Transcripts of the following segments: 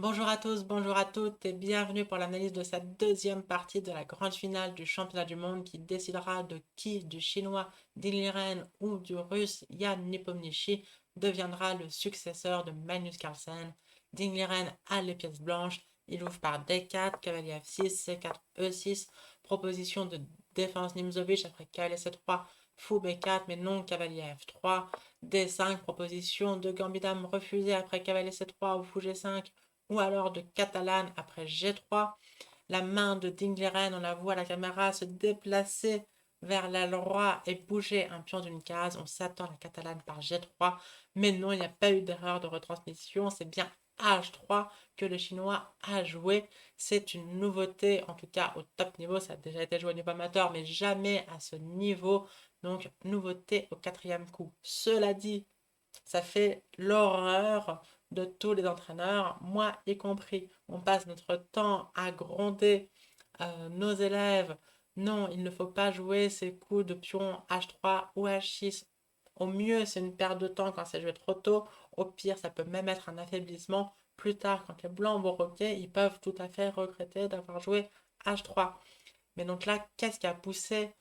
Bonjour à tous, bonjour à toutes et bienvenue pour l'analyse de cette deuxième partie de la grande finale du championnat du monde qui décidera de qui, du chinois Ding Liren ou du russe Yan Nepomniachtchi, deviendra le successeur de Magnus Carlsen. Ding Liren a les pièces blanches, il ouvre par D4, cavalier F6, C4, E6, proposition de défense Nimzowitsch après cavalier C3, fou B4 mais non cavalier F3, D5, proposition de gambit-dame refusée après cavalier C3 ou fou G5, ou alors de Catalane après G3. La main de Dingleren, on la voit à la caméra se déplacer vers l'aile roi et bouger un pion d'une case. On s'attend à la Catalane par G3, mais non, il n'y a pas eu d'erreur de retransmission. C'est bien H3 que le chinois a joué. C'est une nouveauté, en tout cas au top niveau. Ça a déjà été joué au niveau amateur, mais jamais à ce niveau. Donc, nouveauté au quatrième coup. Cela dit, ça fait l'horreur de tous les entraîneurs, moi y compris. On passe notre temps à gronder nos élèves. Non, il ne faut pas jouer ces coups de pion H3 ou H6. Au mieux, c'est une perte de temps quand c'est joué trop tôt. Au pire, ça peut même être un affaiblissement. Plus tard, quand les blancs vont roquer, ils peuvent tout à fait regretter d'avoir joué H3. Mais donc là, qu'est-ce qui a poussé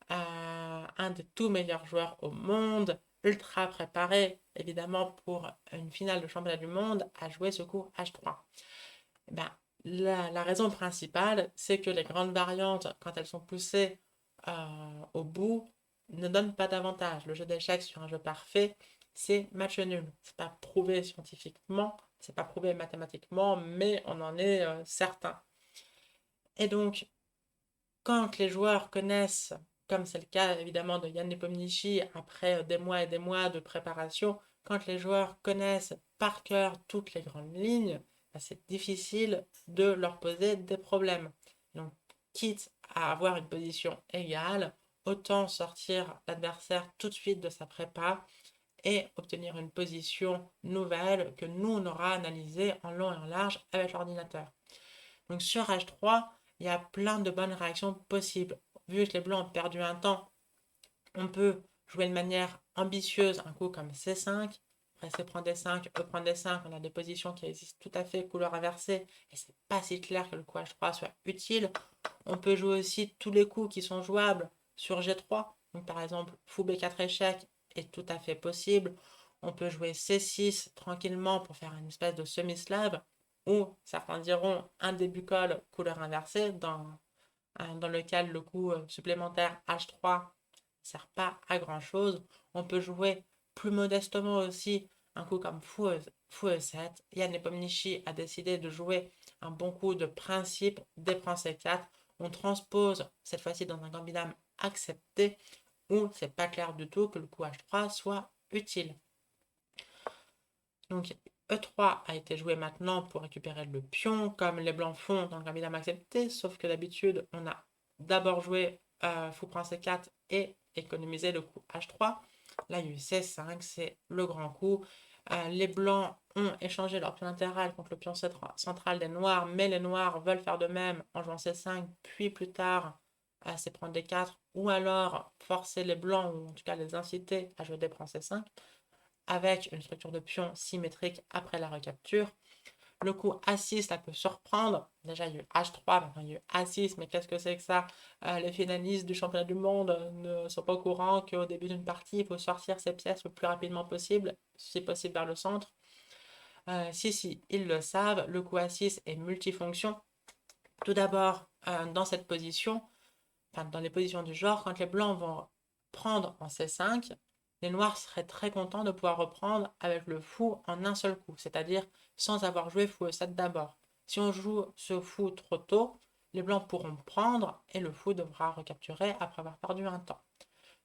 un des tout meilleurs joueurs au monde, ultra préparé évidemment pour une finale de championnat du monde, à jouer ce coup H3? Eh ben, la raison principale, c'est que les grandes variantes, quand elles sont poussées au bout, ne donnent pas d'avantage. Le jeu d'échecs sur un jeu parfait, c'est match nul. C'est pas prouvé scientifiquement, c'est pas prouvé mathématiquement, mais on en est certain. Et donc, quand les joueurs connaissent, comme c'est le cas évidemment de Yann Nepomniachtchi après des mois et des mois de préparation, quand les joueurs connaissent par cœur toutes les grandes lignes, bah, c'est difficile de leur poser des problèmes. Donc, quitte à avoir une position égale, autant sortir l'adversaire tout de suite de sa prépa et obtenir une position nouvelle que nous, on aura analysée en long et en large avec l'ordinateur. Donc sur H3, il y a plein de bonnes réactions possibles. Vu que les blancs ont perdu un temps, on peut jouer de manière ambitieuse un coup comme C5. Après C prend D5, E prend D5, on a des positions qui existent tout à fait couleur inversée et c'est pas si clair que le coup H3 soit utile. On peut jouer aussi tous les coups qui sont jouables sur G3. Donc par exemple, fou B4 échec est tout à fait possible. On peut jouer C6 tranquillement pour faire une espèce de semi-slave ou certains diront un début-col couleur inversée dans lequel le coup supplémentaire H3 ne sert pas à grand chose. On peut jouer plus modestement aussi un coup comme fou E7. Yann Nepomniachtchi a décidé de jouer un bon coup de principe des prend C4. On transpose cette fois-ci dans un gambit dame accepté où c'est pas clair du tout que le coup H3 soit utile. Donc E3 a été joué maintenant pour récupérer le pion, comme les blancs font dans le gambit dame accepté, sauf que d'habitude, on a d'abord joué fou prend C4 et économisé le coup H3. Là, il y a eu C5, c'est le grand coup. Les blancs ont échangé leur pion latéral contre le pion central des noirs, mais les noirs veulent faire de même en jouant C5, puis plus tard C prend D4, ou alors forcer les blancs, ou en tout cas les inciter à jouer D prend C5 avec une structure de pion symétrique après la recapture. Le coup A6, ça peut surprendre. Déjà, il y a eu H3, maintenant il y a eu A6, mais qu'est-ce que c'est que ça? Les finalistes du championnat du monde ne sont pas au courant qu'au début d'une partie, il faut sortir ses pièces le plus rapidement possible, si possible vers le centre. Si, ils le savent, le coup A6 est multifonction. Tout d'abord, dans cette position, enfin dans les positions du genre, quand les blancs vont prendre en C5, les noirs seraient très contents de pouvoir reprendre avec le fou en un seul coup, c'est-à-dire sans avoir joué fou E7 d'abord. Si on joue ce fou trop tôt, les blancs pourront prendre et le fou devra recapturer après avoir perdu un temps.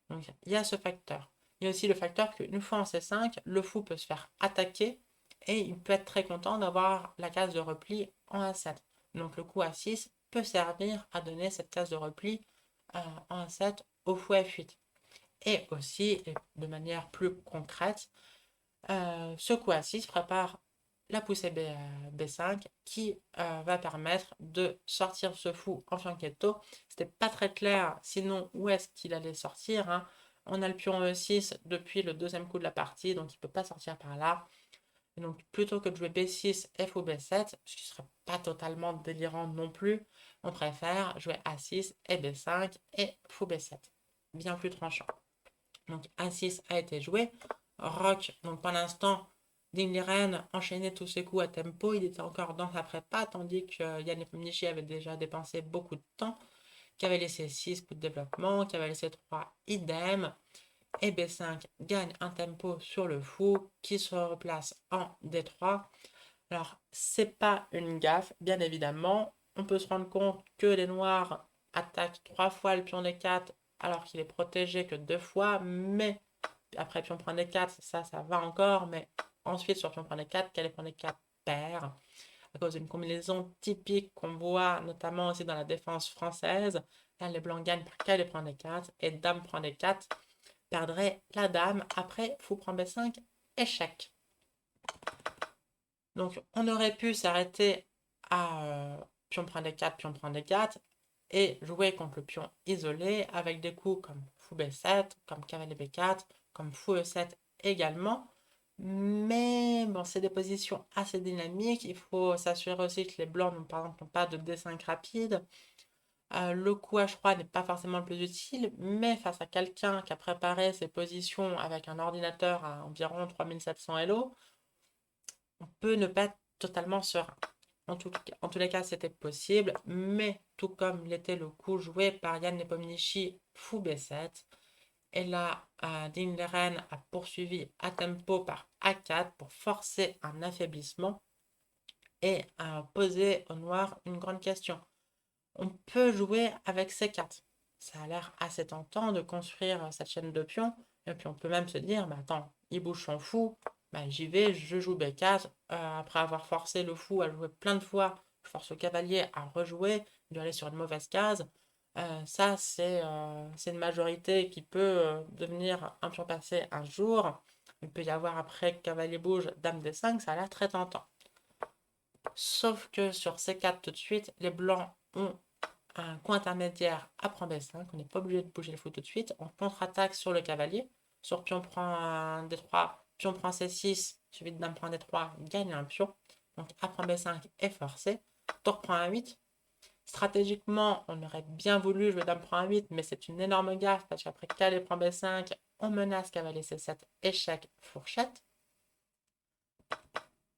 Donc il y a ce facteur. Il y a aussi le facteur qu'une fois en C5, le fou peut se faire attaquer et il peut être très content d'avoir la case de repli en A7. Donc le coup A6 peut servir à donner cette case de repli en A7 au fou F8. Et aussi, et de manière plus concrète, ce coup A6 prépare la poussée B5 qui va permettre de sortir ce fou en fianchetto. C'était pas très clair sinon où est-ce qu'il allait sortir, hein. On a le pion E6 depuis le deuxième coup de la partie, donc il ne peut pas sortir par là. Et donc, plutôt que de jouer B6 et fou B7, ce qui ne serait pas totalement délirant non plus, on préfère jouer A6 et B5 et fou B7. Bien plus tranchant. Donc, A6 a été joué. Rock, donc pour l'instant, Ding Liren enchaînait tous ses coups à tempo. Il était encore dans sa prépa, tandis que Yann Nepomniachtchi avait déjà dépensé beaucoup de temps, qui avait laissé 6 coups de développement, qui avait laissé 3 idem. Et B5 gagne un tempo sur le fou qui se replace en D3. Alors, c'est pas une gaffe, bien évidemment. On peut se rendre compte que les noirs attaquent 3 fois le pion D4 alors qu'il est protégé que 2 fois, mais après pion prend D4, ça va encore, mais ensuite sur pion prend D4, quel est pion D4 perd à cause d'une combinaison typique qu'on voit notamment aussi dans la défense française. Là, les blancs gagnent par quel prend D4 et dame prend D4 perdrait la dame. Après, fou prend B5, échec. Donc, on aurait pu s'arrêter à pion prend D4, pion prend D4 et jouer contre le pion isolé avec des coups comme fou B7, comme cavalier B4, comme fou E7 également. Mais bon, c'est des positions assez dynamiques. Il faut s'assurer aussi que les blancs, par exemple, n'ont pas de D5 rapide. Le coup H3 n'est pas forcément le plus utile, mais face à quelqu'un qui a préparé ses positions avec un ordinateur à environ 3700 Elo, on peut ne pas être totalement serein. En tous les cas, c'était possible, mais tout comme l'était le coup joué par Yann Nepomniachtchi fou B7, et là, Ding Liren a poursuivi à tempo par A4 pour forcer un affaiblissement et a posé au noir une grande question. On peut jouer avec C4. Ça a l'air assez tentant de construire cette chaîne de pions. Et puis on peut même se dire, bah attends, il bouge son fou, bah j'y vais, je joue B4. Après avoir forcé le fou à jouer plein de fois, je force le cavalier à rejouer, de aller sur une mauvaise case. Ça, c'est une majorité qui peut devenir un pion passé un jour. Il peut y avoir après cavalier bouge, dame D5, ça a l'air très tentant. Sauf que sur C4 tout de suite, les blancs ont un coin intermédiaire à prend B5. On n'est pas obligé de bouger le fou tout de suite. On contre-attaque sur le cavalier. Sur pion prend D3, pion prend C6, suivi de dame prend D3, gagne un pion. Donc A prend B5 est forcé. Tour prend A8. Stratégiquement, on aurait bien voulu jouer dame prend A8, mais c'est une énorme gaffe parce qu'après cavalier prend B5, on menace cavalier C7, échec, fourchette.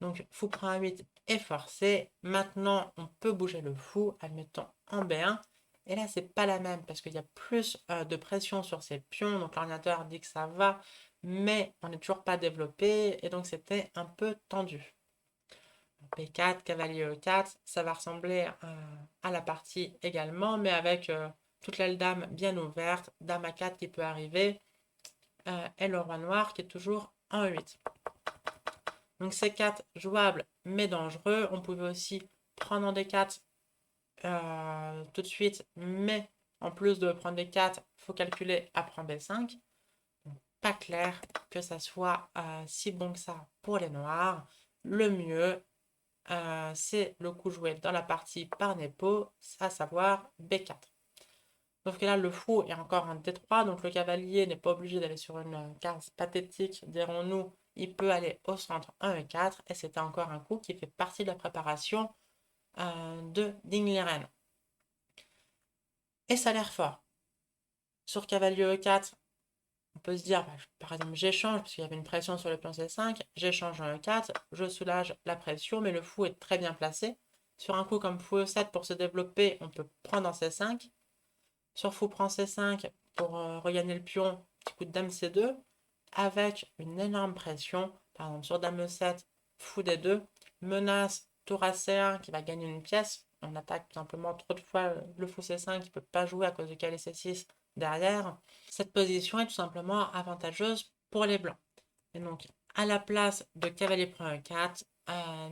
Donc fou prend A8 est forcé. Maintenant, on peut bouger le fou, admettons en B1. Et là, c'est pas la même parce qu'il y a plus de pression sur ces pions. Donc l'ordinateur dit que ça va, mais on n'est toujours pas développé. Et donc c'était un peu tendu. P4, cavalier E4, ça va ressembler à la partie également, mais avec toute l'aile dame bien ouverte, dame A4 qui peut arriver, et le roi noir qui est toujours en E8. Donc C4 jouable mais dangereux. On pouvait aussi prendre en D4 tout de suite, mais en plus de prendre D4, il faut calculer à prendre B5. Donc, pas clair que ça soit si bon que ça pour les noirs. Le mieux, c'est le coup joué dans la partie par Nepo, à savoir B4. Sauf que là, le fou est encore en D3, donc le cavalier n'est pas obligé d'aller sur une case pathétique, dirons-nous. Il peut aller au centre 1 et 4, et c'était encore un coup qui fait partie de la préparation de Ding Liren. Et ça a l'air fort. Sur cavalier E4, on peut se dire, bah, par exemple, j'échange, parce qu'il y avait une pression sur le pion C5, j'échange en E4, je soulage la pression, mais le fou est très bien placé. Sur un coup comme fou E7, pour se développer, on peut prendre en C5. Sur fou prend C5 pour regagner le pion, petit coup de dame C2, avec une énorme pression. Par exemple, sur dame E7, fou D2, menace tour à C1 qui va gagner une pièce. On attaque tout simplement trop de fois le fou C5 qui ne peut pas jouer à cause du cavalier C6 derrière. Cette position est tout simplement avantageuse pour les blancs. Et donc, à la place de cavalier prend E4,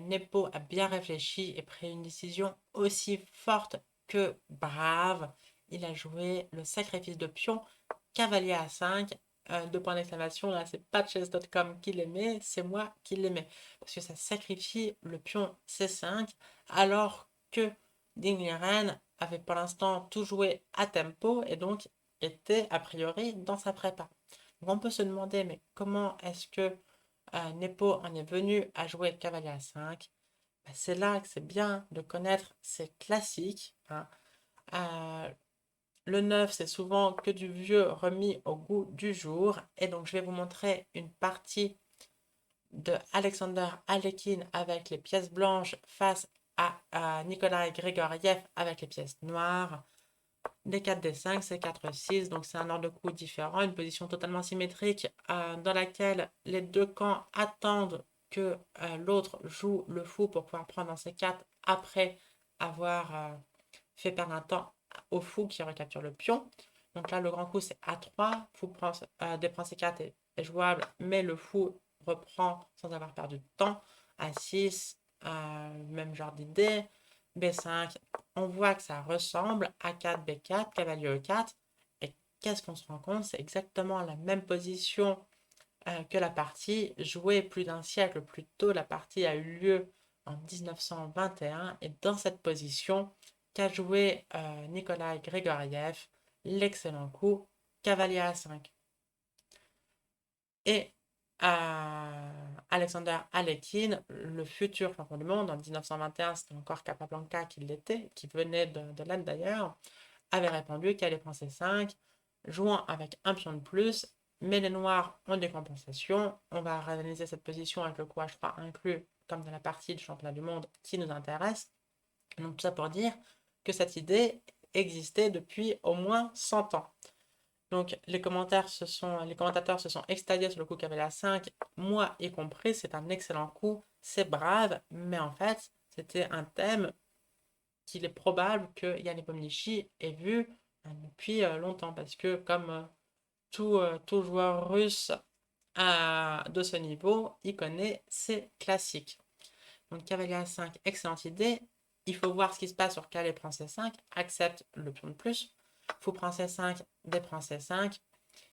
Nepo a bien réfléchi et pris une décision aussi forte que brave. Il a joué le sacrifice de pion, cavalier A5, deux points d'exclamation. Là, c'est pas chess.com qui l'aimait, c'est moi qui l'aimais. Parce que ça sacrifie le pion C5, alors que Ding Liren avait pour l'instant tout joué à tempo et donc était a priori dans sa prépa. Donc on peut se demander, mais comment est-ce que Nepo en est venu à jouer cavalier à 5. C'est là que c'est bien de connaître ces classiques, hein. Euh, le 9, c'est souvent que du vieux remis au goût du jour. Et donc, je vais vous montrer une partie de Alexander Alekhine avec les pièces blanches face à Nikolai Grigoriev avec les pièces noires. Des 4, des 5, c'est 4, 6. Donc, c'est un ordre de coups différent, une position totalement symétrique dans laquelle les deux camps attendent que l'autre joue le fou pour pouvoir prendre un C4 après avoir fait perdre un temps au fou qui recapture le pion. Donc là, le grand coup, c'est A3. Fou prend, déprend C4 est jouable, mais le fou reprend sans avoir perdu de temps. A6, même genre d'idée. B5, on voit que ça ressemble. A4, B4, cavalier E4. Et qu'est-ce qu'on se rend compte? C'est exactement la même position que la partie jouée plus d'un siècle plus tôt. La partie a eu lieu en 1921 et dans cette position qu'a joué Nikolai Grigoriev, l'excellent coup cavalier A5. Et Alexander Alekhine, le futur champion du monde en 1921, c'était encore Capablanca qui l'était, qui venait de l'Inde d'ailleurs, avait répondu qu'elle allait prendre C5, jouant avec un pion de plus, mais les noirs ont des compensations. On va réaliser cette position avec le coup H3 inclus, comme dans la partie du championnat du monde qui nous intéresse. Donc tout ça pour dire que cette idée existait depuis au moins 100 ans. Donc les commentateurs se sont extasiés sur le coup cavalier A5, moi y compris, c'est un excellent coup, c'est brave, mais en fait c'était un thème qu'il est probable que Yann Nepomniachtchi ait vu depuis longtemps, parce que comme tout joueur russe de ce niveau, il connaît ses classiques. Donc cavalier A5, excellente idée. Il faut voir ce qui se passe sur Calais prend C5, accepte le pion de plus. Fou prend C5, D prend C5.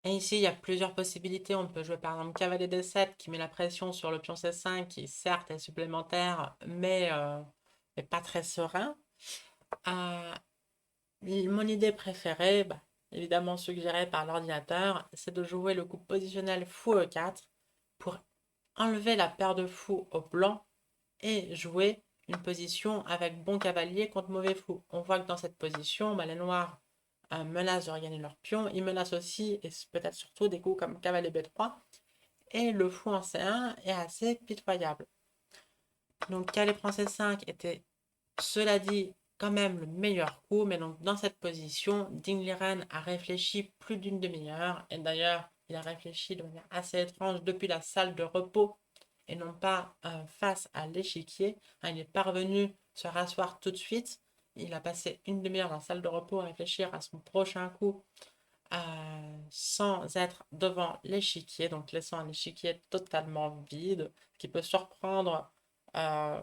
Et ici, il y a plusieurs possibilités. On peut jouer par exemple cavalier D7 qui met la pression sur le pion C5 qui certes est supplémentaire mais n'est pas très serein. Euh, Mon idée préférée, évidemment suggérée par l'ordinateur, c'est de jouer le coup positionnel fou E4 pour enlever la paire de fou au blanc et jouer une position avec bon cavalier contre mauvais fou. On voit que dans cette position, les noirs menacent de regagner leur pion. Ils menacent aussi, et peut-être surtout, des coups comme cavalier B3. Et le fou en C1 est assez pitoyable. Donc cavalier prend C5 était, cela dit, quand même le meilleur coup. Mais donc dans cette position, Ding Liren a réfléchi plus d'une demi-heure. Et d'ailleurs, il a réfléchi de manière assez étrange depuis la salle de repos et non pas face à l'échiquier. Il est parvenu se rasseoir tout de suite. Il a passé une demi-heure dans la salle de repos à réfléchir à son prochain coup sans être devant l'échiquier, donc laissant un échiquier totalement vide, ce qui peut surprendre euh,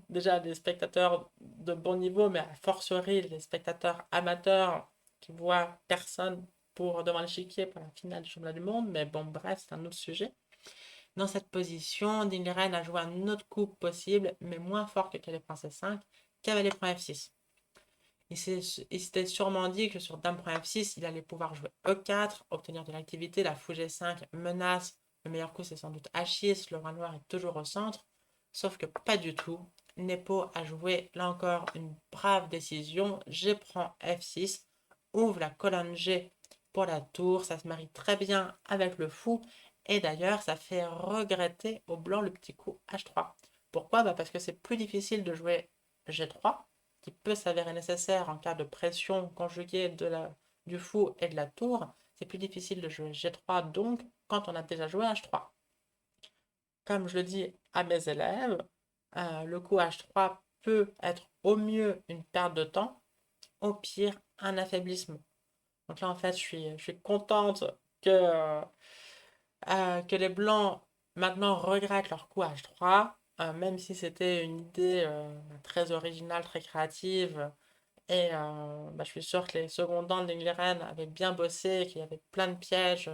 déjà des spectateurs de bon niveau, mais a fortiori les spectateurs amateurs qui voient personne pour devant l'échiquier pour la finale du championnat du monde. Mais bon, bref, c'est un autre sujet. Dans cette position, Dingren a joué un autre coup possible, mais moins fort que cavalier prend C5, cavalier prend F6. Il s'était sûrement dit que sur dame prend F6, il allait pouvoir jouer E4, obtenir de l'activité, la fou G5 menace. Le meilleur coup, c'est sans doute H6, le roi noir est toujours au centre. Sauf que pas du tout. Nepo a joué, là encore, une brave décision. G prend F6, ouvre la colonne G pour la tour. Ça se marie très bien avec le fou. Et d'ailleurs, ça fait regretter au blanc le petit coup H3. Pourquoi? Parce que c'est plus difficile de jouer G3, qui peut s'avérer nécessaire en cas de pression conjuguée du fou et de la tour. C'est plus difficile de jouer G3 donc quand on a déjà joué H3. Comme je le dis à mes élèves, le coup H3 peut être au mieux une perte de temps, au pire un affaiblissement. Donc là en fait je suis contente que les blancs maintenant regrettent leur coup H3, même si c'était une idée très originale, très créative. Et je suis sûre que les secondants de Liren avaient bien bossé, qu'il y avait plein de pièges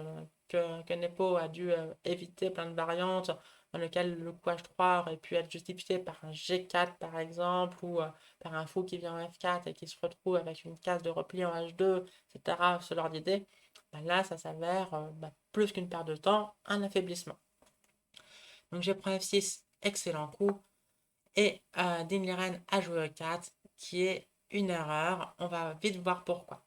que Nepo a dû éviter, plein de variantes dans lesquelles le coup H3 aurait pu être justifié par un G4 par exemple, ou par un fou qui vient en F4 et qui se retrouve avec une case de repli en H2, etc. Ce genre d'idée. Là, ça s'avère plus qu'une perte de temps, un affaiblissement. Donc j'ai pris F6, excellent coup. Et Ding Liren a joué E4, qui est une erreur. On va vite voir pourquoi.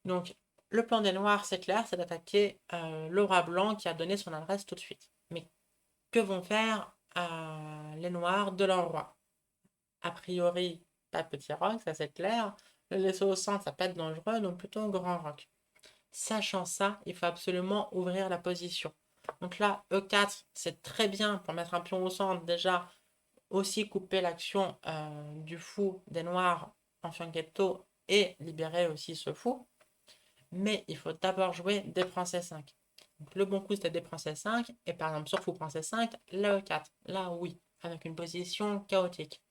Donc le plan des noirs, c'est clair, c'est d'attaquer le roi blanc qui a donné son adresse tout de suite. Mais que vont faire les noirs de leur roi? A priori, pas petit roc, ça c'est clair. Le laisser au centre, ça peut être dangereux, donc plutôt un grand roc. Sachant ça, il faut absolument ouvrir la position. Donc là, E4, c'est très bien pour mettre un pion au centre. Déjà, aussi couper l'action du fou des noirs en fianchetto et libérer aussi ce fou. Mais il faut d'abord jouer d prend c5. Donc, le bon coup, c'était d prend c5. Et par exemple, sur fou prend c5, là E4. Là, oui, avec une position chaotique.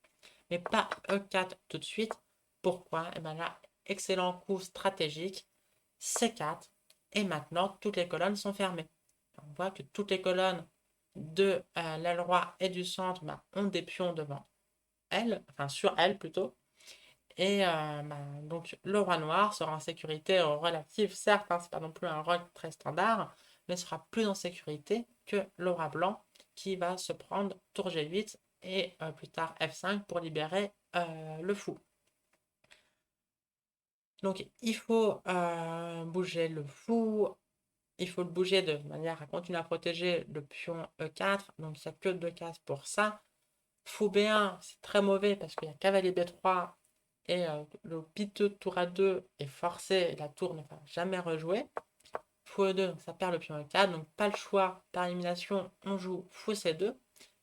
Mais pas E4 tout de suite. Pourquoi? Et bien là, excellent coup stratégique. C4. Et maintenant, toutes les colonnes sont fermées. On voit que toutes les colonnes de l'aile roi et du centre ont des pions devant elle, enfin sur elle plutôt. Et donc le roi noir sera en sécurité relative, certes, hein, c'est pas non plus un roc très standard, mais sera plus en sécurité que le roi blanc qui va se prendre tour G8 et plus tard F5 pour libérer le fou. Donc il faut bouger le fou, il faut le bouger de manière à continuer à protéger le pion E4, donc il n'y a que deux cases pour ça. Fou B1, c'est très mauvais parce qu'il y a cavalier B3 et le piteux tour A2 est forcé et la tour ne va jamais rejouer. Fou E2, ça perd le pion E4, donc pas le choix. Par élimination, on joue fou C2.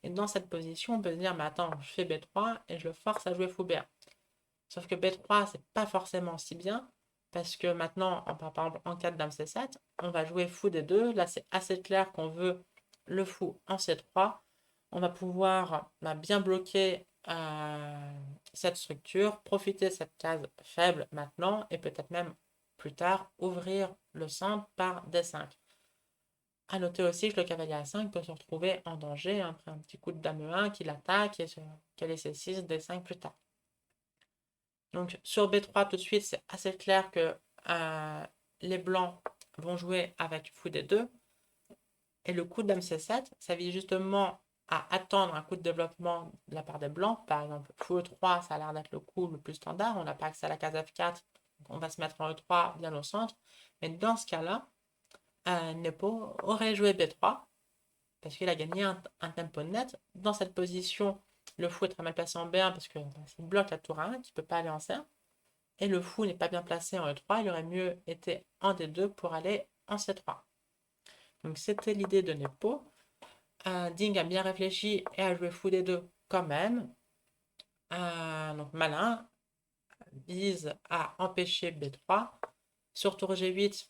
Et dans cette position, on peut se dire, mais attends, je fais B3 et je le force à jouer fou B1. Sauf que B3, c'est pas forcément si bien parce que maintenant, par exemple, en 4 dame C7, on va jouer fou D2. Là, c'est assez clair qu'on veut le fou en C3. On va pouvoir bien bloquer cette structure, profiter de cette case faible maintenant et peut-être même plus tard ouvrir le centre par D5. A noter aussi que le cavalier A5 peut se retrouver en danger après un petit coup de dame E1 qui l'attaque et qu'elle est C6, D5 plus tard. Donc sur B3 tout de suite, c'est assez clair que les blancs vont jouer avec fou D2. Et le coup de dame C7, ça vise justement à attendre un coup de développement de la part des blancs. Par exemple, fou E3, ça a l'air d'être le coup le plus standard. On n'a pas accès à la case F4, donc on va se mettre en E3 bien au centre. Mais dans ce cas-là, Nepo aurait joué B3 parce qu'il a gagné un tempo net. Dans cette position, le fou est très mal placé en B1 parce qu'il bloque la tour A1 qui ne peut pas aller en C1. Et le fou n'est pas bien placé en E3, il aurait mieux été en D2 pour aller en C3. Donc c'était l'idée de Nepo. Ding a bien réfléchi et a joué fou D2 quand même. Donc malin, vise à empêcher B3. Sur tour G8,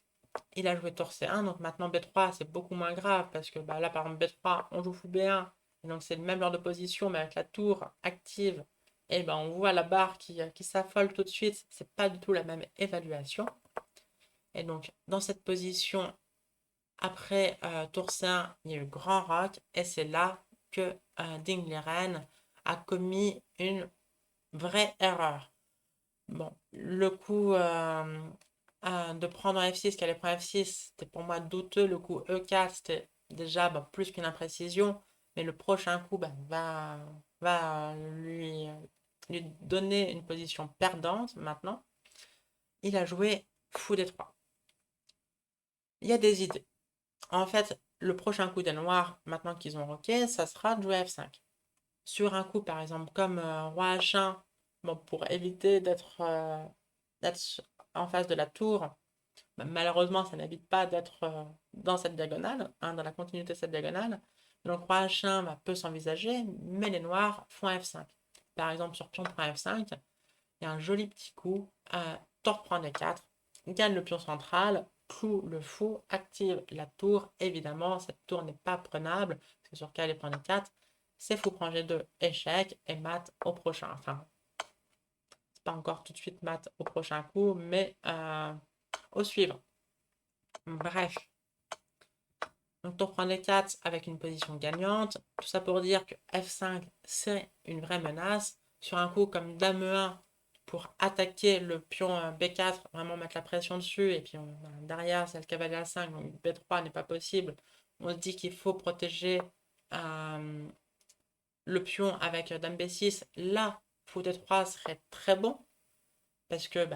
il a joué tour C1, donc maintenant B3 c'est beaucoup moins grave parce que là par exemple B3 on joue fou B1, et donc c'est le même genre de position mais avec la tour active, et on voit la barre qui s'affole tout de suite, c'est pas du tout la même évaluation. Et donc dans cette position, après tour C1, il y a eu grand roc et c'est là que Ding Liren a commis une vraie erreur. Bon, le coup de prendre un F6, qu'elle prend F6, c'était pour moi douteux. Le coup E4, c'était déjà plus qu'une imprécision. Mais le prochain coup va lui donner une position perdante maintenant. Il a joué fou D3. Il y a des idées. En fait, le prochain coup des noirs, maintenant qu'ils ont roqué, ça sera de jouer F5. Sur un coup, par exemple, comme roi H1, pour éviter d'être en face de la tour, malheureusement, ça n'évite pas d'être dans cette diagonale, dans la continuité de cette diagonale. Donc roi H1 peut s'envisager, mais les noirs font F5. Par exemple, sur pion prend F5, il y a un joli petit coup, tour prend D4, gagne le pion central, cloue le fou, active la tour. Évidemment, cette tour n'est pas prenable, parce que sur K, elle prend D4, c'est fou prend G2, échec, et mat au prochain. Enfin, c'est pas encore tout de suite mat au prochain coup, mais au suivant. Bref. Donc tour prend D4 avec une position gagnante. Tout ça pour dire que F5, c'est une vraie menace. Sur un coup comme Dame E1, pour attaquer le pion B4, vraiment mettre la pression dessus, et puis derrière c'est le cavalier A5, donc B3 n'est pas possible. On se dit qu'il faut protéger le pion avec dame B6, là, fou D3 serait très bon, parce que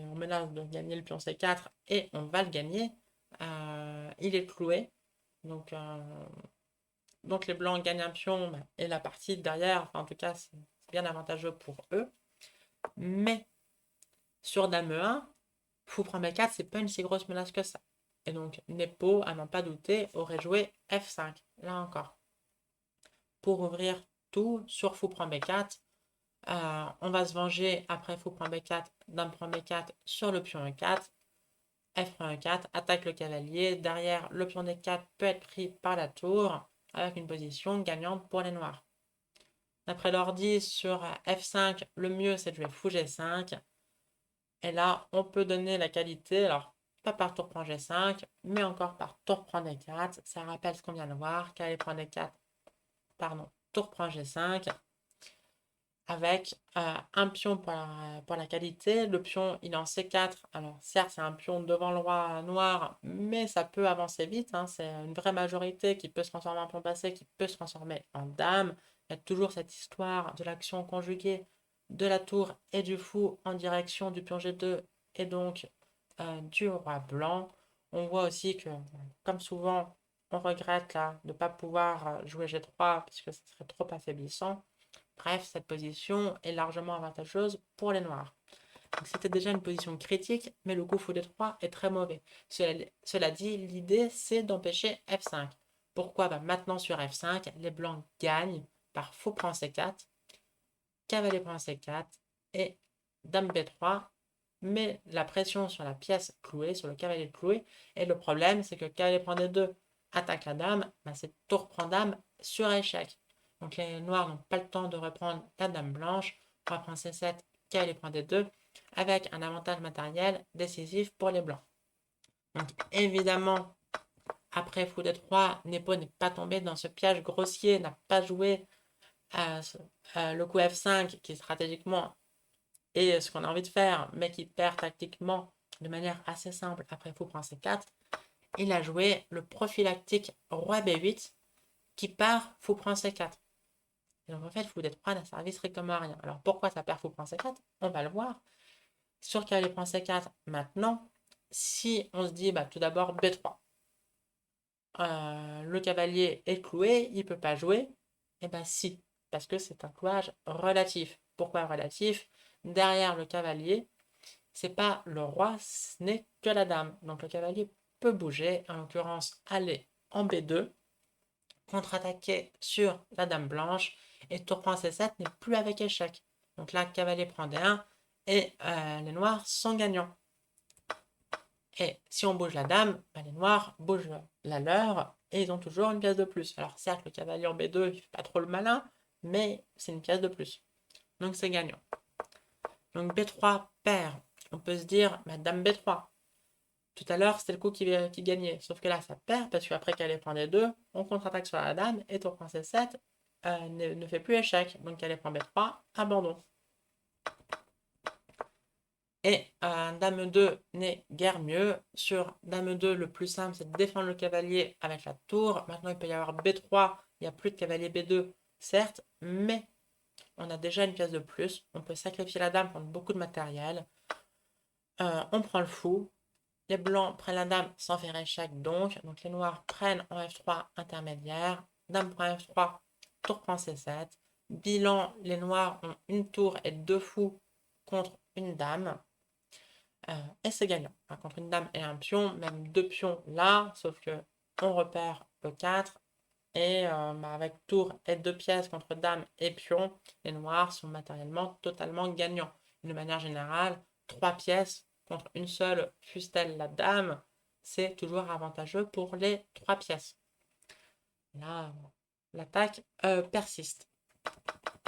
on menace de gagner le pion C4 et on va le gagner. Il est cloué, donc, donc les blancs gagnent un pion et la partie derrière, enfin, en tout cas, c'est bien avantageux pour eux. Mais sur dame E1, fou prend B4, c'est pas une si grosse menace que ça. Et donc, Nepo, à n'en pas douter, aurait joué F5, là encore. Pour ouvrir tout sur fou prend B4, on va se venger après fou prend B4, dame prend B4 sur le pion E4. F prend E4, attaque le cavalier. Derrière, le pion D4 peut être pris par la tour, avec une position gagnante pour les noirs. D'après l'ordi, sur F5, le mieux c'est de jouer fou G5. Et là, on peut donner la qualité, alors pas par tour prend G5, mais encore par tour prend D4. Ça rappelle ce qu'on vient de voir, cavalier prend D4, pardon, tour prend G5, avec un pion pour la qualité. Le pion, il est en C4. Alors, certes, c'est un pion devant le roi noir, mais ça peut avancer vite, hein. C'est une vraie majorité qui peut se transformer en pion passé, qui peut se transformer en dame. Il y a toujours cette histoire de l'action conjuguée de la tour et du fou en direction du pion G2 et donc du roi blanc. On voit aussi que, comme souvent, on regrette là, de ne pas pouvoir jouer G3 puisque ce serait trop affaiblissant. Bref, cette position est largement avantageuse pour les noirs. C'était déjà une position critique, mais le coup fou d3 est très mauvais. Cela dit, l'idée c'est d'empêcher F5. Pourquoi maintenant sur F5, les blancs gagnent par fou prend C4, cavalier prend C4 et dame B3, mais la pression sur la pièce clouée, sur le cavalier cloué, et le problème c'est que cavalier prend D2 attaque la dame, c'est tour prend dame sur échec. Donc les noirs n'ont pas le temps de reprendre la dame blanche, roi prend C7, cavalier prend D2, avec un avantage matériel décisif pour les blancs. Donc évidemment, après fou D3, Nepo n'est pas tombé dans ce piège grossier, n'a pas joué le coup F5 qui stratégiquement est ce qu'on a envie de faire, mais qui perd tactiquement de manière assez simple après fou prend C4. Il a joué le prophylactique roi B8 qui part fou prend C4. Et donc en fait, fou D3 n'a servi strictement à rien. Alors pourquoi ça perd fou prend C4? On va le voir. Sur cavalier prend C4 maintenant, si on se dit tout d'abord B3, le cavalier est cloué, il ne peut pas jouer, et si, parce que c'est un clouage relatif. Pourquoi relatif? Derrière le cavalier, c'est pas le roi, ce n'est que la dame. Donc le cavalier peut bouger, en l'occurrence aller en B2, contre-attaquer sur la dame blanche, et tour prend C7 n'est plus avec échec. Donc là, cavalier prend D1, et les noirs sont gagnants. Et si on bouge la dame, les noirs bougent la leur, et ils ont toujours une pièce de plus. Alors certes, le cavalier en B2, il fait pas trop le malin, mais c'est une pièce de plus. Donc c'est gagnant. Donc B3 perd. On peut se dire, dame B3. Tout à l'heure, c'était le coup qui gagnait. Sauf que là, ça perd, parce qu'après qu'elle est prend D2, on contre-attaque sur la dame, et tour prend C7 ne fait plus échec. Donc elle est prend B3, abandon. Et dame 2 n'est guère mieux. Sur dame 2, le plus simple, c'est de défendre le cavalier avec la tour. Maintenant, il peut y avoir B3. Il n'y a plus de cavalier B2, certes, mais on a déjà une pièce de plus. On peut sacrifier la dame contre beaucoup de matériel. On prend le fou. Les blancs prennent la dame sans faire échec, donc les noirs prennent en F3 intermédiaire. Dame prend F3, tour prend C7. Bilan, les noirs ont une tour et deux fous contre une dame. Et c'est gagnant. Contre une dame et un pion, même deux pions là, sauf que on repère E4. Et avec tour et deux pièces contre dame et pion, les noirs sont matériellement totalement gagnants. De manière générale, trois pièces contre une seule, fût-elle la dame, c'est toujours avantageux pour les trois pièces. Là, l'attaque persiste.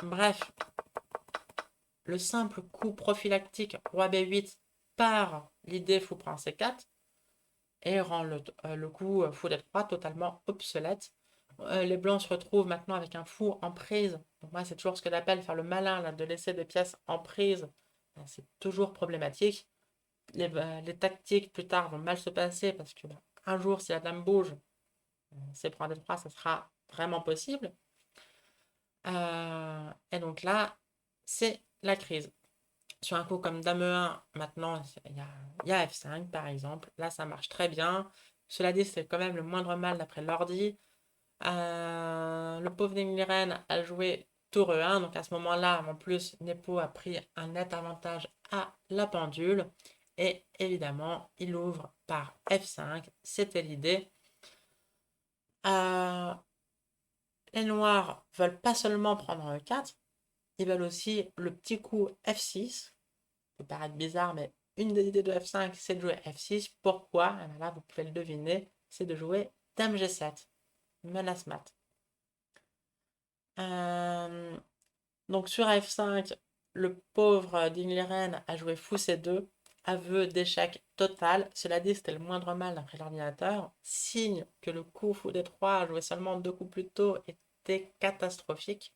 Bref, le simple coup prophylactique roi B8 par l'idée fou prend C4 et rend le coup fou D3 totalement obsolète. Les blancs se retrouvent maintenant avec un fou en prise. Donc moi, c'est toujours ce que j'appelle faire le malin, là, de laisser des pièces en prise. C'est toujours problématique. Les tactiques plus tard vont mal se passer parce que un jour, si la dame bouge, c'est pour un D3, ça sera vraiment possible. Et donc là, c'est la crise. Sur un coup comme Dame 1, maintenant, il y a F5 par exemple. Là, ça marche très bien. Cela dit, c'est quand même le moindre mal d'après l'ordi. Le pauvre Demiren a joué tour E1, donc à ce moment-là, en plus, Nepo a pris un net avantage à la pendule. Et évidemment, il ouvre par F5, c'était l'idée. Euh, les noirs veulent pas seulement prendre E4, ils veulent aussi le petit coup F6. Ça peut paraître bizarre, mais une des idées de F5, c'est de jouer F6. Pourquoi? Eh bien là, vous pouvez le deviner, c'est de jouer Dame G7, menace mat. Euh, donc sur F5, le pauvre Dingliren a joué fou C2, aveu d'échec total. Cela dit, c'était le moindre mal d'après l'ordinateur. Signe que le coup fou D3 joué seulement 2 coups plus tôt était catastrophique.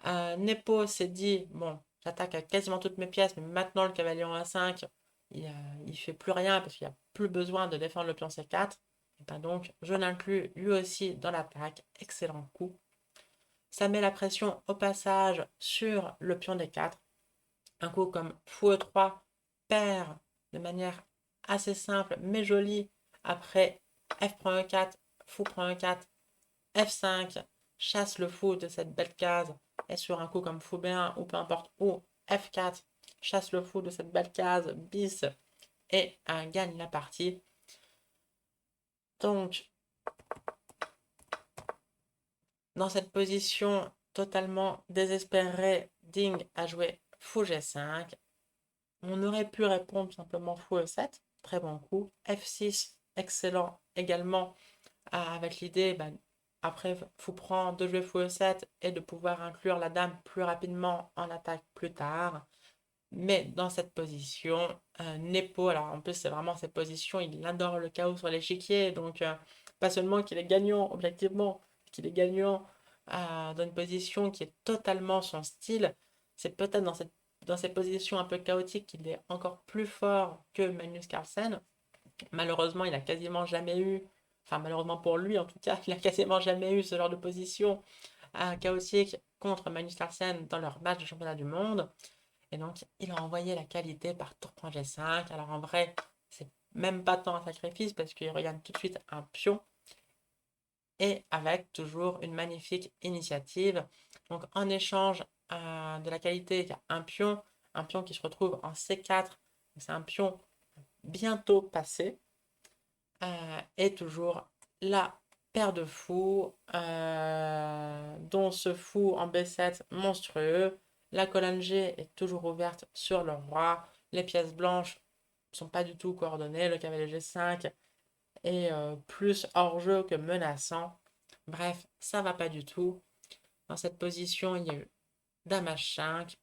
Nepo s'est dit, bon, j'attaque à quasiment toutes mes pièces, mais maintenant le cavalier en A5, il fait plus rien parce qu'il n'y a plus besoin de défendre le pion C4. Et ben donc, je l'inclus lui aussi dans l'attaque. Excellent coup. Ça met la pression au passage sur le pion D4. Un coup comme fou E3 perd de manière assez simple mais jolie après F prend E4, fou prend E4, F5, chasse le fou de cette belle case et sur un coup comme fou B1 ou peu importe où, F4, chasse le fou de cette belle case, bis et gagne la partie. Donc, dans cette position totalement désespérée, Ding a joué fou G5. On aurait pu répondre simplement fou E7, très bon coup. F6, excellent également, avec l'idée, après fou prend de jouer fou E7 et de pouvoir inclure la dame plus rapidement en attaque plus tard. Mais dans cette position, Nepo, alors en plus c'est vraiment cette position, il adore le chaos sur l'échiquier, donc pas seulement qu'il est gagnant objectivement, qu'il est gagnant dans une position qui est totalement son style, c'est peut-être dans ces positions un peu chaotiques qu'il est encore plus fort que Magnus Carlsen. Malheureusement, il a quasiment jamais eu, enfin malheureusement pour lui en tout cas, il a quasiment jamais eu ce genre de position chaotique contre Magnus Carlsen dans leur match de championnat du monde. Et donc, il a envoyé la qualité par tour G5. Alors en vrai, c'est même pas tant un sacrifice parce qu'il regagne tout de suite un pion et avec toujours une magnifique initiative. Donc en échange de la qualité, il y a un pion qui se retrouve en C4. C'est un pion bientôt passé. Et toujours la paire de fous, dont ce fou en B7 monstrueux. La colonne G est toujours ouverte sur le roi. Les pièces blanches ne sont pas du tout coordonnées. Le cavalier G5 est plus hors-jeu que menaçant. Bref, ça va pas du tout. Dans cette position, il y a eu Dame H5.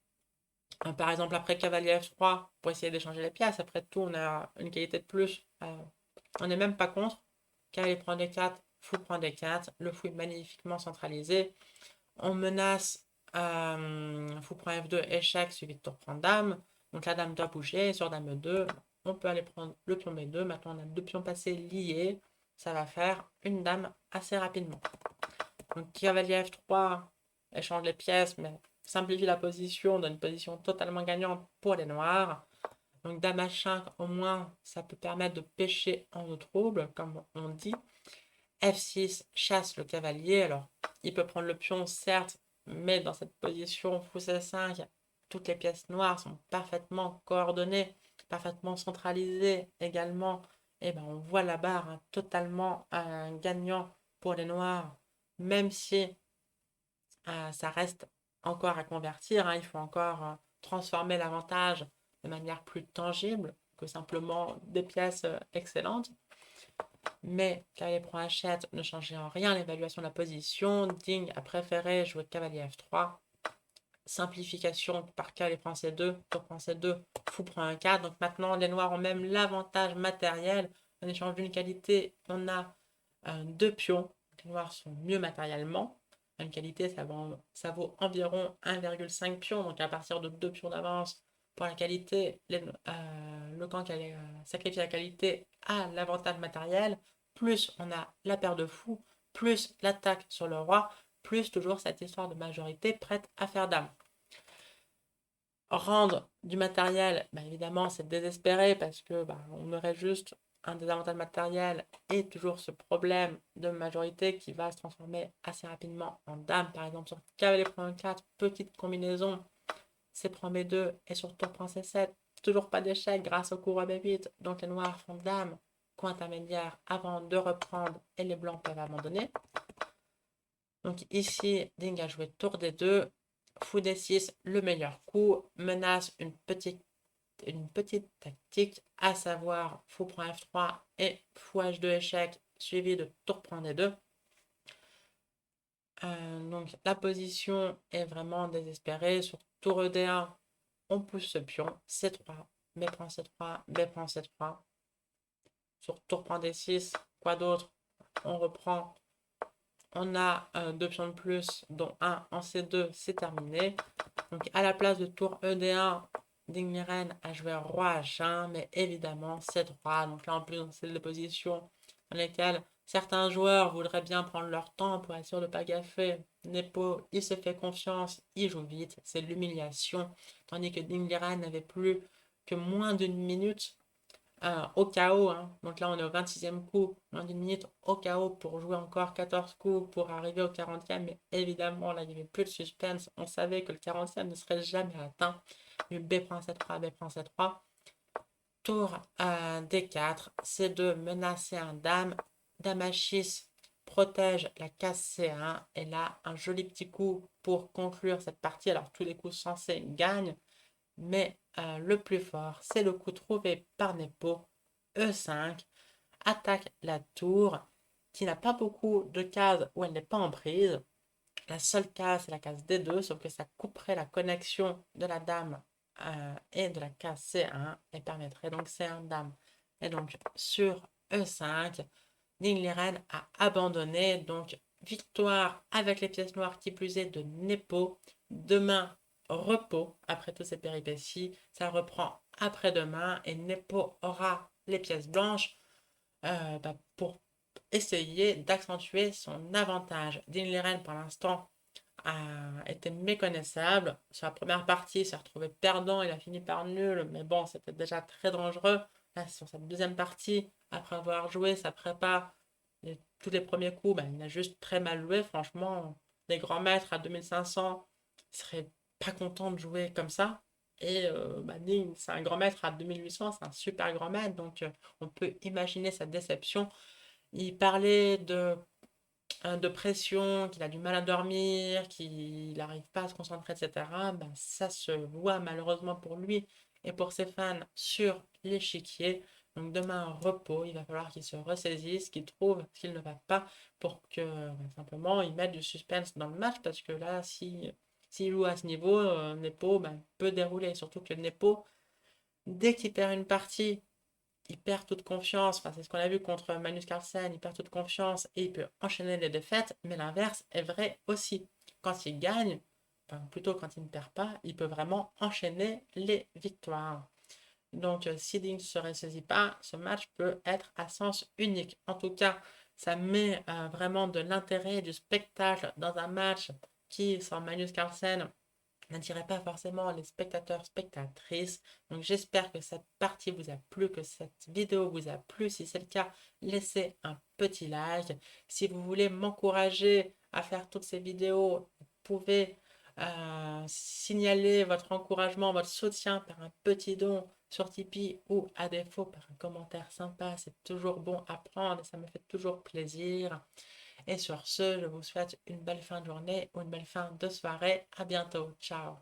Par exemple, après cavalier F3, pour essayer d'échanger les pièces. Après tout, on a une qualité de plus. On n'est même pas contre. Cavalier prend D4, fou prend D4. Le fou est magnifiquement centralisé. On menace fou prend F2, échec, suivi de tour prend dame. Donc la dame doit bouger. Sur dame 2, on peut aller prendre le pion B2. Maintenant, on a deux pions passés liés. Ça va faire une dame assez rapidement. Donc cavalier F3 échange les pièces, mais simplifie la position, donne une position totalement gagnante pour les noirs. Donc dame H5, au moins, ça peut permettre de pêcher en eau trouble, comme on dit. F6 chasse le cavalier. Alors, il peut prendre le pion, certes, mais dans cette position, fou C5, toutes les pièces noires sont parfaitement coordonnées, parfaitement centralisées également. Et ben, on voit la barre totalement gagnant pour les noirs, même si ça reste encore à convertir. Il faut encore transformer l'avantage de manière plus tangible que simplement des pièces excellentes. Mais cavalier prend H7 ne changeait en rien l'évaluation de la position. Ding a préféré jouer cavalier F3. Simplification par cavalier prend C2, tour prend C2, fou prend un 4. Donc maintenant, les noirs ont même l'avantage matériel. En échange d'une qualité, on a deux pions. Les noirs sont mieux matériellement. Une qualité, ça vaut environ 1,5 pions. Donc à partir de 2 pions d'avance pour la qualité, le camp qui a sacrifié la qualité a l'avantage matériel. Plus on a la paire de fous. plus l'attaque sur le roi, plus toujours cette histoire de majorité prête à faire dame. Rendre du matériel, évidemment, c'est désespéré parce que on aurait juste un désavantage matériel et toujours ce problème de majorité qui va se transformer assez rapidement en dame. Par exemple, sur cavalier prend 4, petite combinaison, c'est prend B2 et sur tour prend C7, toujours pas d'échec grâce au coup roi B8. Donc les noirs font dame, coin intermédiaire avant de reprendre et les blancs peuvent abandonner. Donc ici, Ding a joué tour D2, fou D6, le meilleur coup, menace une petite tactique, à savoir fou prend F3 et fou H2 échec, suivi de tour prend D2. Donc la position est vraiment désespérée. Sur tour ED1, on pousse ce pion, C3, B prend C3, B prend C3. Sur tour prend D6, quoi d'autre? On reprend. On a deux pions de plus, dont un en C2, c'est terminé. Donc à la place de tour ED1, Ding Liren a joué roi H1, mais évidemment C3. Donc là en plus, c'est des positions dans lesquelles certains joueurs voudraient bien prendre leur temps pour être sûr de ne pas gaffer. Nepo, il se fait confiance, il joue vite, c'est l'humiliation. Tandis que Ding Liren n'avait plus que moins d'une minute au KO. Hein. Donc là, on est au 26e coup, moins d'une minute au KO pour jouer encore 14 coups pour arriver au 40e. Mais évidemment, là, il n'y avait plus de suspense. On savait que le 40e ne serait jamais atteint. Du B prend C3, B prend C3. Tour D4, C2 menacé un dame. Dame H6 protège la case C1. Et là, un joli petit coup pour conclure cette partie. Alors, tous les coups censés gagnent. Mais le plus fort, c'est le coup trouvé par Nepo. E5, attaque la tour, qui n'a pas beaucoup de cases où elle n'est pas en prise. La seule case, c'est la case D2, sauf que ça couperait la connexion de la dame et de la case C1 et permettrait donc C1 dame. Et donc sur E5, Ding Liren a abandonné. Donc victoire avec les pièces noires qui plus est de Nepo. Demain, repos après toutes ces péripéties. Ça reprend après-demain et Nepo aura les pièces blanches pour essayer d'accentuer son avantage. Ding Liren, pour l'instant, a été méconnaissable. Sur la première partie, il s'est retrouvé perdant, il a fini par nul, mais bon, c'était déjà très dangereux. Là, sur cette deuxième partie, après avoir joué sa prépa, tous les premiers coups, il a juste très mal joué. Franchement, les grands maîtres à 2500 ne seraient pas contents de jouer comme ça. Et Ning, c'est un grand maître à 2800, c'est un super grand maître, donc on peut imaginer sa déception. Il parlait de pression, qu'il a du mal à dormir, qu'il n'arrive pas à se concentrer, etc. Ça se voit malheureusement pour lui et pour ses fans sur l'échiquier. Donc demain, repos, il va falloir qu'il se ressaisisse, qu'il trouve ce qu'il ne va pas pour que simplement il mette du suspense dans le match parce que là, s'il joue à ce niveau, Nepo peut dérouler. Surtout que Nepo, dès qu'il perd une partie, il perd toute confiance. Enfin, c'est ce qu'on a vu contre Magnus Carlsen. Il perd toute confiance et il peut enchaîner les défaites. Mais l'inverse est vrai aussi. Quand il gagne, enfin, plutôt quand il ne perd pas, il peut vraiment enchaîner les victoires. Donc, si Ding ne se ressaisit pas, ce match peut être à sens unique. En tout cas, ça met vraiment de l'intérêt, du spectacle dans un match qui, sans Magnus Carlsen, n'attirait pas forcément les spectateurs, spectatrices. Donc j'espère que cette partie vous a plu, que cette vidéo vous a plu. Si c'est le cas, laissez un petit like. Si vous voulez m'encourager à faire toutes ces vidéos, vous pouvez signaler votre encouragement, votre soutien par un petit don sur Tipeee ou à défaut par un commentaire sympa. C'est toujours bon à prendre et ça me fait toujours plaisir. Et sur ce, je vous souhaite une belle fin de journée ou une belle fin de soirée. À bientôt. Ciao.